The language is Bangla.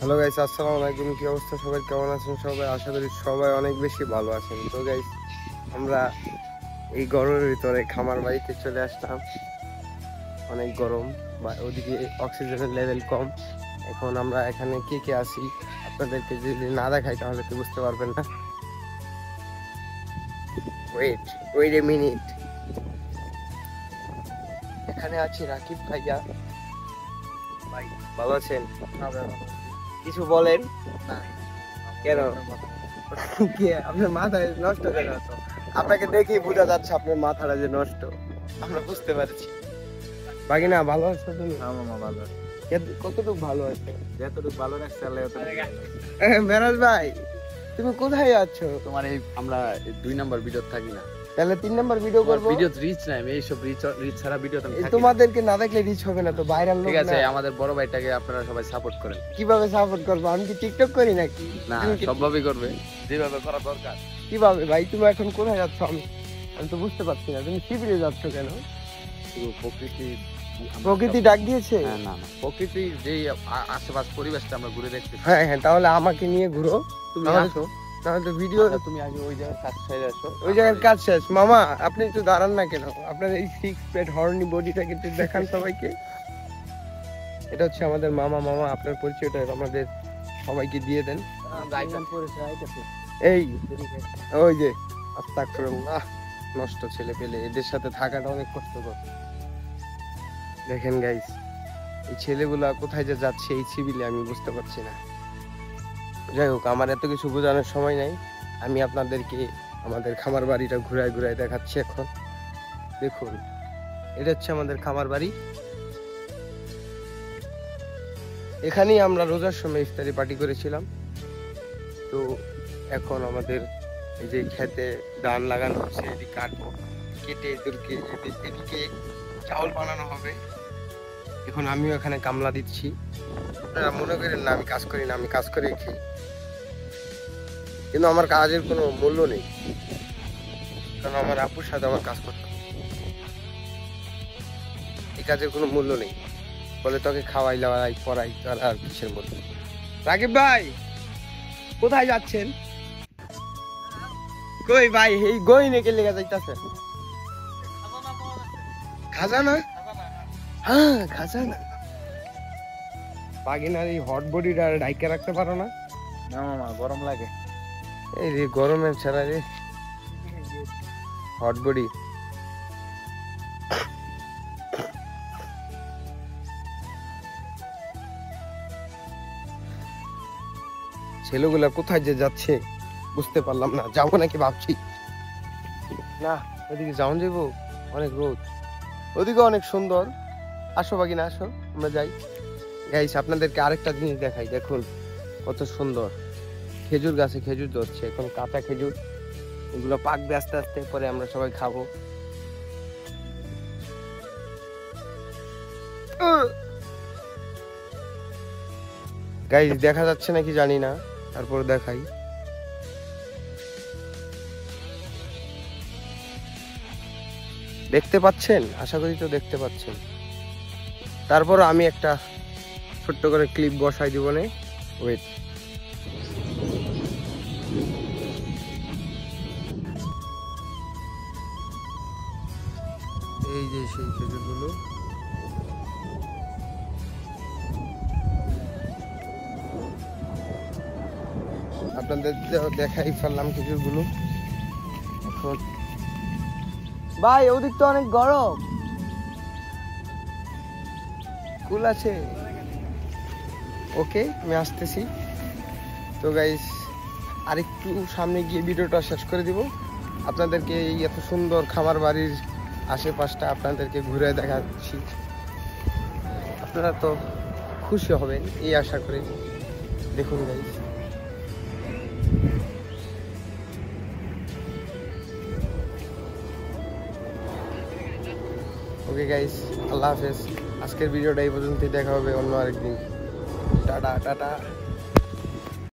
হ্যালো গাইস, আসসালামু আলাইকুম। কি অবস্থা সবাই, কেমন আছেন সবাই? আশা করি সবাই অনেক বেশি ভালো আছেন। তো গাইস, আমরা এই গরমের ভিতরে খামার বাড়িতে চলে আসলাম। অনেক গরম বা ওদিকে অক্সিজেনের লেভেল কম। এখন আমরা এখানে কে কে আছি আপনাদেরকে যদি না দেখাই তাহলে তো বুঝতে পারবেন না। Wait wait a minute. এখানে আছি রাকিব ভাইয়া। ভাই ভালো আছেন? কিছু বলেন। কেন কি আপনার মাথায় নষ্ট কেন? তো আপনাকে দেখেই বোঝা যাচ্ছে আপনার মাথাটা যে নষ্ট, আমরা বুঝতে পারছি। বাকি না ভালো আছো তুমি? হ্যাঁ মামা ভালো আছে। কতটুকু ভালো আছে? যতটুকু ভালো রাখছে আল্লাহ মেরাজ ভাই, তুমি কোথায় যাচ্ছ? তোমার এই আমরা 2 নাম্বার ভিডিও থাকি না, তাহলে 3 নাম্বার ভিডিও করবো। ভিডিও রিচ নাই, আমি এইসব রিচ ছাড়া ভিডিও তো এই তোমাদেরকে না দেখলে রিচ হবে না, তো ভাইরাল লোক ঠিক আছে। না। আমাদের বড় ভাইটাকে আপনারা সবাই সাপোর্ট করেন। কিভাবে সাপোর্ট করবো? আমি কি টিকটক করি নাকি? না, সবভাবেই করবে যেভাবে করা দরকার। কিভাবে ভাই? তুমি এখন কোথায় যাচ্ছ? আমি তো বুঝতে পারছি না। তুমি শিবিরে যাচ্ছ কেন? শুধু প্রকৃতি ডাক দিয়েছে? না না, প্রকৃতি যে আশেপাশ পরিবেশটা আমরা ঘুরে দেখতে। হ্যাঁ হ্যাঁ, তাহলে আমাকে নিয়ে ঘুরো। তুমি আসো, তাহলে তো ভিডিও। তুমি আগে ওই জায়গায় কাজ ছেড়ে আসো। ওই জায়গার কাজ শেষ। মামা আপনি একটু দাঁড়ান না কেন? আপনার এই 6 প্লেট হর্নি বডিটাকে একটু দেখান সবাইকে। এটা হচ্ছে আমাদের মামা। মামা আপনার পরিচয়টা আমাদের সবাইকে দিয়ে দেন। এই ওই যে আস্তাগফিরুল্লাহ, নষ্ট ছেলে পেলে, এদের সাথে থাকাটা অনেক কষ্টকর। দেখেন গাইস, এই ছেলেগুলা কোথায় যে যাচ্ছে এই সিভিলে আমি বুঝতে পারছি না। যাই হোক, আমার এত কিছু বোঝানোর সময় নাই। আমি আপনাদেরকে আমাদের খামার বাড়িটা ঘুরায় ঘুরায় দেখাচ্ছি এখন। দেখুন, এটা হচ্ছে আমাদের খামার বাড়ি। এখানেই আমরা রোজার সময় ইফতারি পার্টি করেছিলাম। তো এখন আমাদের এই যে খেতে ধান লাগানো হচ্ছে, এদিকে কাটবো, কেটে এদিকে চাউল বানানো হবে। এখন আমিও এখানে কামলা দিচ্ছি। আপনারা মনে করেন না আমি কাজ করি না, আমি কাজ করে খাই, কিন্তু আমার কাজের কোনো মূল্য নেই, কারণ আমার আপুর সাথে আমার কাজ করতে হবে। এই কাজের কোনো মূল্য নেই। বলে তোকে খাওয়াই লাওয়াই পড়াই, তার আর কিসের মূল্য? রাকিব ভাই কোথায় যাচ্ছেন? কই ভাই, এই গই নেকে লেগে যাইতাছে। খাজানা? হ্যাঁ খাজানা। বাগিনার এই হট বডিটা ঢাইকে রাখতে পারো না? না মামা, গরম লাগে। এই রে গরমের ছাড়া রে হট বডি। ছেলেগুলা কোথায় যে যাচ্ছে বুঝতে পারলাম না। যাবো নাকি ভাবছি, না ওদিকে যাওয়া যাবো, অনেক রোদ, ওদিকে অনেক সুন্দর। আসো বাগিনা আসো, আমরা যাই। গাইস, আপনাদেরকে আরেকটা জিনিস দেখাই। দেখুন কত সুন্দর খেজুর গাছে খেজুর ধরছে, এখন কাঁচা খেজুর। এগুলো পাকবে আস্তে আস্তে, পরে আমরা সবাই খাবো। গাইস দেখা যাচ্ছে নাকি জানি না, তারপর দেখাই। দেখতে পাচ্ছেন? আশা করি তো দেখতে পাচ্ছেন। তারপর আমি একটা ছোট্ট করে ক্লিপ বসাই দিব নে। ওয়েট, এই যে সেই খেজুরগুলো। আপনাদের দেখাই ফেললাম খেজুরগুলো। এখন ভাই ওদিক তো অনেক গরম, কুল আছে? ওকে, আমি আসতেছি। তো গাইস, আরেকটু সামনে গিয়ে ভিডিওটা শেষ করে দিব। আপনাদেরকে এই এত সুন্দর খামার বাড়ির আশেপাশটা আপনাদেরকে ঘুরে দেখাচ্ছি। আপনারা তো খুশি হবেন এই আশা করি। দেখুন গাইস, ওকে গাইস, আল্লাহ হাফেজ। আজকের ভিডিওটা এই পর্যন্তই, দেখা হবে অন্য আরেকদিন। Tata tata.